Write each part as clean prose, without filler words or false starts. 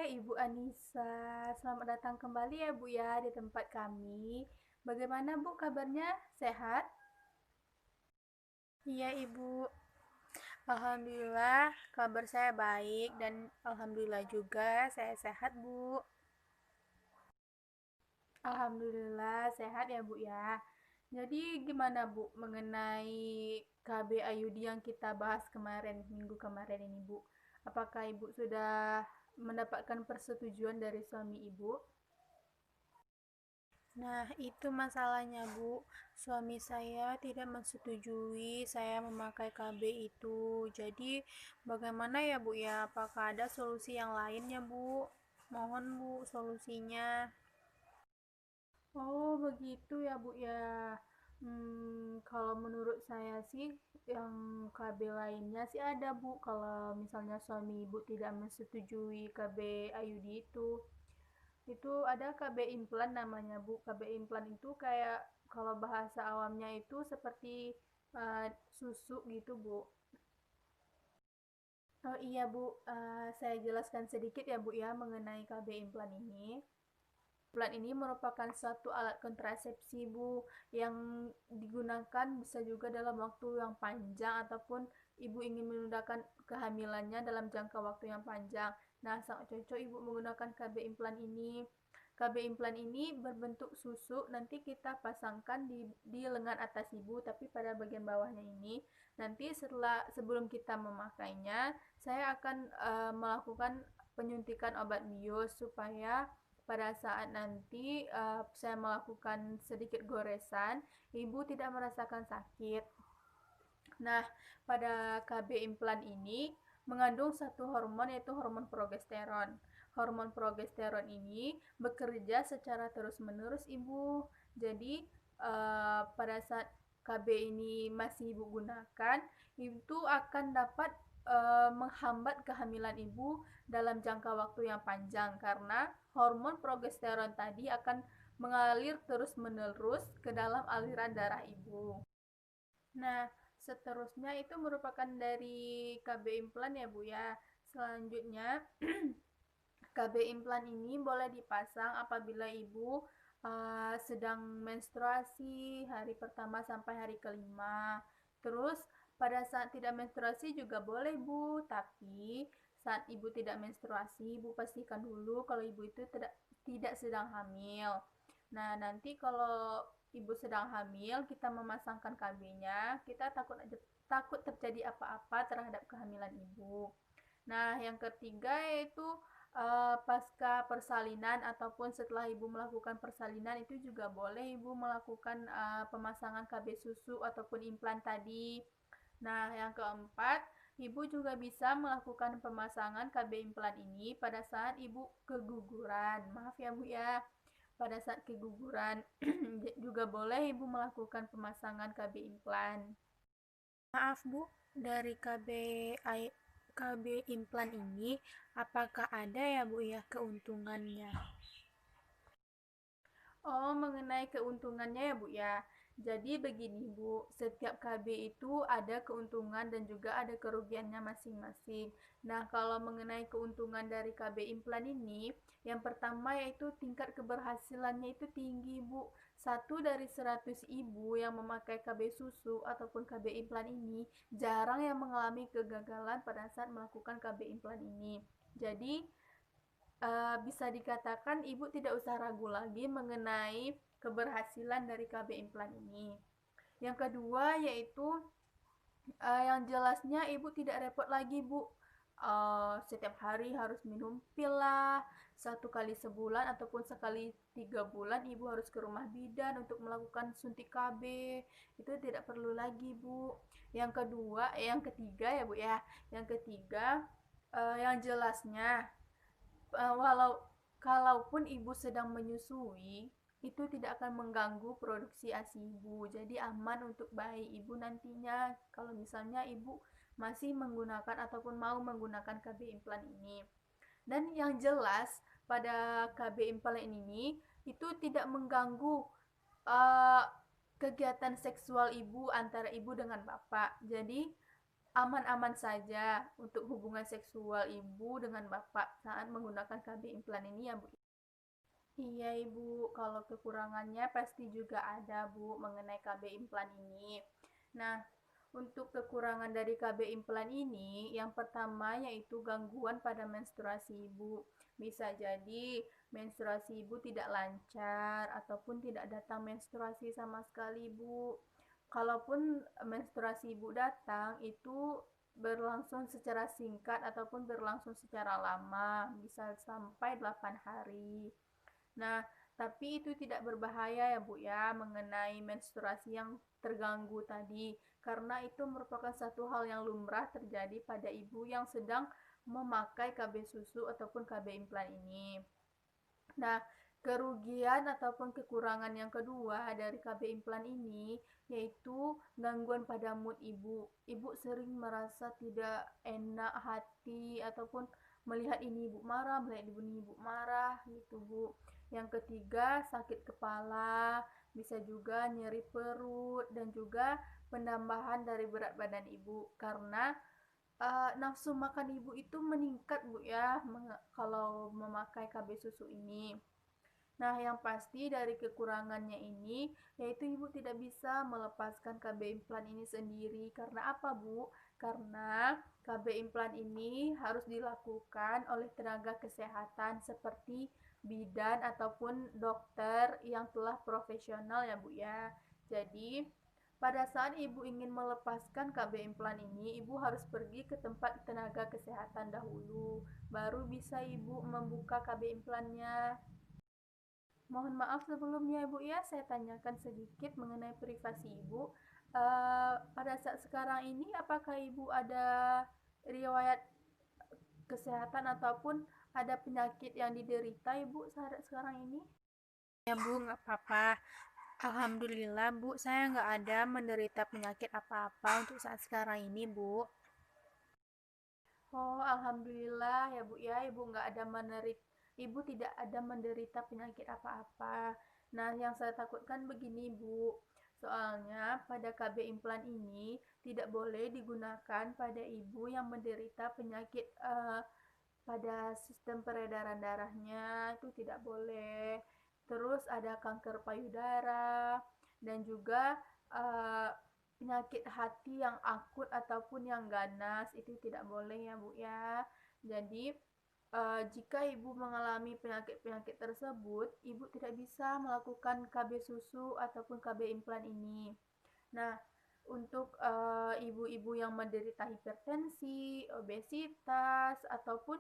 Ibu Anissa. Selamat datang kembali ya Bu ya di tempat kami. Bagaimana Bu kabarnya? Sehat? Iya Ibu. Alhamdulillah kabar saya baik dan alhamdulillah juga saya sehat Bu. Alhamdulillah sehat ya Bu ya. Jadi gimana Bu mengenai KB Ayudi yang kita bahas kemarin, minggu kemarin ini Bu? Apakah Ibu sudah mendapatkan persetujuan dari suami Ibu? Nah, itu masalahnya, Bu. Suami saya tidak menyetujui saya memakai KB itu. Jadi, bagaimana ya, Bu ya? Apakah ada solusi yang lainnya, Bu? Mohon, Bu, solusinya. Oh, begitu ya, Bu ya. Kalau menurut saya sih, yang KB lainnya sih ada, Bu. Kalau misalnya suami Ibu tidak menyetujui KB Ayudi itu ada KB implan namanya Bu. KB implan itu kayak kalau bahasa awamnya itu seperti uh, susu gitu Bu. Oh iya Bu, saya jelaskan sedikit ya Bu ya mengenai KB implan ini. Implan ini merupakan suatu alat kontrasepsi Bu yang digunakan bisa juga dalam waktu yang panjang ataupun ibu ingin menundakan kehamilannya dalam jangka waktu yang panjang. Nah, sangat cocok ibu menggunakan KB implan ini. KB implan ini berbentuk susu, nanti kita pasangkan di lengan atas ibu, tapi pada bagian bawahnya ini. Nanti sebelum kita memakainya, saya akan melakukan penyuntikan obat bius supaya pada saat nanti saya melakukan sedikit goresan, ibu tidak merasakan sakit. Nah, pada KB implan ini mengandung satu hormon yaitu hormon progesteron. Hormon progesteron ini bekerja secara terus-menerus ibu. Jadi pada saat KB ini masih ibu gunakan, itu akan dapat menghambat kehamilan ibu dalam jangka waktu yang panjang karena hormon progesteron tadi akan mengalir terus-menerus ke dalam aliran darah ibu. Nah, seterusnya itu merupakan dari KB implan ya Bu ya. Selanjutnya, KB implan ini boleh dipasang apabila ibu sedang menstruasi hari pertama sampai hari kelima. Terus pada saat tidak menstruasi juga boleh Bu, tapi saat ibu tidak menstruasi, ibu pastikan dulu kalau ibu itu tidak sedang hamil. Nah, nanti kalau ibu sedang hamil, kita memasangkan KB-nya, kita takut terjadi apa-apa terhadap kehamilan ibu. Nah, yang ketiga yaitu pasca persalinan ataupun setelah ibu melakukan persalinan itu juga boleh ibu melakukan pemasangan KB susu ataupun implan tadi. Nah, yang keempat, ibu juga bisa melakukan pemasangan KB implan ini pada saat ibu keguguran. Maaf ya Bu ya. Pada saat keguguran juga boleh ibu melakukan pemasangan KB implan. Maaf Bu, dari KB implan ini apakah ada ya Bu ya keuntungannya? Oh, mengenai keuntungannya ya Bu ya. Jadi begini Bu, setiap KB itu ada keuntungan dan juga ada kerugiannya masing-masing. Nah, kalau mengenai keuntungan dari KB implan ini, yang pertama yaitu tingkat keberhasilannya itu tinggi Bu. Satu dari 100 ibu yang memakai KB susu ataupun KB implan ini, jarang yang mengalami kegagalan pada saat melakukan KB implan ini. Jadi, bisa dikatakan ibu tidak usah ragu lagi mengenai keberhasilan dari KB implan ini. Yang kedua yaitu yang jelasnya ibu tidak repot lagi Bu. Setiap hari harus minum pil lah, 1 kali sebulan ataupun sekali 3 bulan ibu harus ke rumah bidan untuk melakukan suntik KB. Itu tidak perlu lagi Bu. Yang ketiga ya Bu ya. Yang ketiga yang jelasnya kalaupun ibu sedang menyusui, itu tidak akan mengganggu produksi ASI ibu. Jadi aman untuk bayi ibu nantinya kalau misalnya ibu masih menggunakan ataupun mau menggunakan KB implan ini. Dan yang jelas pada KB implan ini itu tidak mengganggu uh, kegiatan seksual ibu antara ibu dengan bapak. Jadi aman-aman saja untuk hubungan seksual ibu dengan bapak saat menggunakan KB implan ini ya Bu. Iya Ibu, kalau kekurangannya pasti juga ada Bu mengenai KB implan ini. Nah, untuk kekurangan dari KB implan ini, yang pertama yaitu gangguan pada menstruasi Ibu. Bisa jadi menstruasi Ibu tidak lancar ataupun tidak datang menstruasi sama sekali Ibu. Kalaupun menstruasi Ibu datang, itu berlangsung secara singkat ataupun berlangsung secara lama, bisa sampai 8 hari. Nah, tapi itu tidak berbahaya ya Bu ya mengenai menstruasi yang terganggu tadi, karena itu merupakan satu hal yang lumrah terjadi pada ibu yang sedang memakai KB susu ataupun KB implan ini. Nah, kerugian ataupun kekurangan yang kedua dari KB implan ini yaitu gangguan pada mood ibu. Ibu sering merasa tidak enak hati ataupun melihat ini ibu marah, melihat ini ibu marah gitu Bu. Yang ketiga, sakit kepala, bisa juga nyeri perut dan juga penambahan dari berat badan ibu karena nafsu makan ibu itu meningkat Bu ya kalau memakai KB susu ini. Nah, yang pasti dari kekurangannya ini, yaitu ibu tidak bisa melepaskan KB implan ini sendiri. Karena apa, Bu? Karena KB implan ini harus dilakukan oleh tenaga kesehatan seperti bidan ataupun dokter yang telah profesional ya, Bu ya. Jadi, pada saat ibu ingin melepaskan KB implan ini, ibu harus pergi ke tempat tenaga kesehatan dahulu. Baru bisa ibu membuka KB implannya. Mohon maaf sebelumnya Ibu ya, saya tanyakan sedikit mengenai privasi Ibu. Pada saat sekarang ini, apakah Ibu ada riwayat kesehatan ataupun ada penyakit yang diderita Ibu saat sekarang ini? Ya Bu, nggak apa-apa. Alhamdulillah Bu, saya nggak ada menderita penyakit apa-apa untuk saat sekarang ini Bu. Oh, alhamdulillah ya Bu ya, Ibu tidak ada menderita penyakit apa-apa. Nah, yang saya takutkan begini Bu, soalnya pada KB implan ini tidak boleh digunakan pada ibu yang menderita penyakit pada sistem peredaran darahnya, itu tidak boleh. Terus ada kanker payudara dan juga eh, penyakit hati yang akut ataupun yang ganas itu tidak boleh ya Bu ya. Jadi jika ibu mengalami penyakit-penyakit tersebut, ibu tidak bisa melakukan KB susu ataupun KB implan ini. Nah, untuk ibu-ibu yang menderita hipertensi, obesitas, ataupun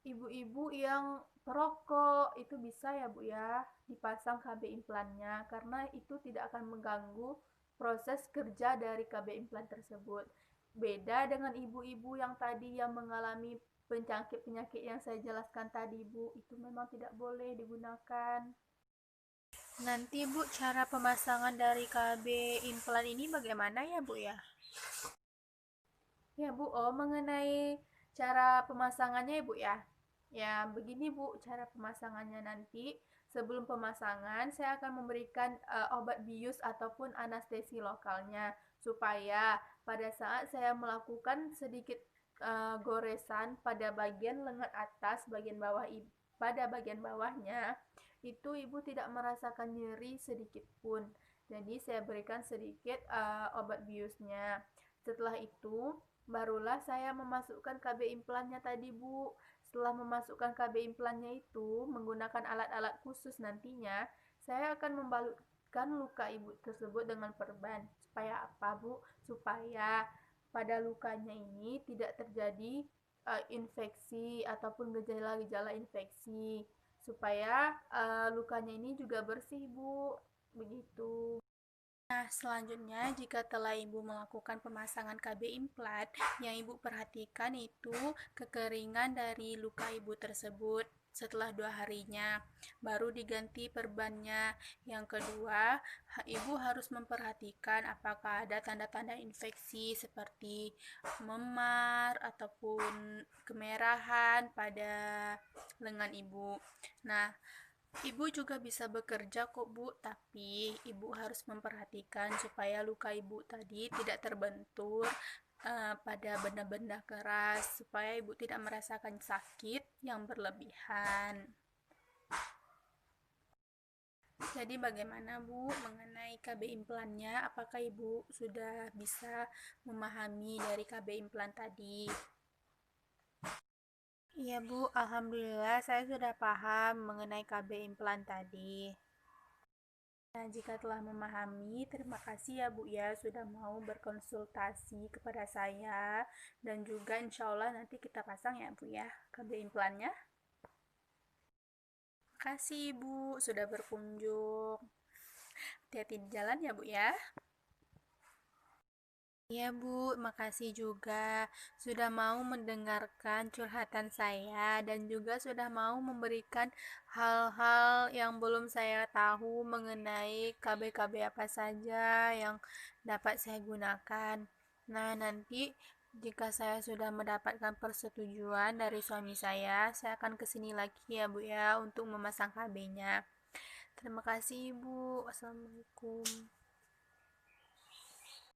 ibu-ibu yang perokok, itu bisa ya Bu ya dipasang KB implannya karena itu tidak akan mengganggu proses kerja dari KB implan tersebut. Beda dengan ibu-ibu yang tadi yang mengalami penyakit-penyakit yang saya jelaskan tadi Bu, itu memang tidak boleh digunakan. Nanti Bu, cara pemasangan dari KB implan ini bagaimana ya Bu ya? Ya Bu, oh mengenai cara pemasangannya ya Bu ya. Ya begini Bu, cara pemasangannya nanti. Sebelum pemasangan, saya akan memberikan obat bius ataupun anestesi lokalnya supaya pada saat saya melakukan sedikit goresan pada bagian lengan atas, pada bagian bawahnya, itu ibu tidak merasakan nyeri sedikit pun. Jadi saya berikan sedikit obat biusnya. Setelah itu, barulah saya memasukkan KB implannya tadi Bu. Setelah memasukkan KB implannya itu menggunakan alat-alat khusus nantinya, saya akan membalutkan luka ibu tersebut dengan perban. Supaya apa Bu? Supaya pada lukanya ini tidak terjadi infeksi ataupun gejala-gejala infeksi. Supaya lukanya ini juga bersih Bu. Begitu. Nah, selanjutnya jika telah Ibu melakukan pemasangan KB implan, yang Ibu perhatikan itu kekeringan dari luka Ibu tersebut setelah 2 harinya, baru diganti perbannya. Yang kedua, Ibu harus memperhatikan apakah ada tanda-tanda infeksi seperti memar ataupun kemerahan pada lengan Ibu. Nah, Ibu juga bisa bekerja kok Bu, tapi Ibu harus memperhatikan supaya luka Ibu tadi tidak terbentur pada benda-benda keras supaya ibu tidak merasakan sakit yang berlebihan. Jadi bagaimana Bu mengenai KB implannya? Apakah Ibu sudah bisa memahami dari KB implan tadi? Iya Bu, alhamdulillah saya sudah paham mengenai KB implan tadi. Nah, jika telah memahami, terima kasih ya Bu ya sudah mau berkonsultasi kepada saya, dan juga insya Allah nanti kita pasang ya Bu ya KB implannya. Makasih Ibu sudah berkunjung. Hati-hati di jalan ya Bu ya. Iya Bu, makasih juga sudah mau mendengarkan curhatan saya dan juga sudah mau memberikan hal-hal yang belum saya tahu mengenai KB-KB apa saja yang dapat saya gunakan. Nah, nanti jika saya sudah mendapatkan persetujuan dari suami saya akan kesini lagi ya Bu ya untuk memasang KB-nya. Terima kasih Ibu. Wassalamualaikum.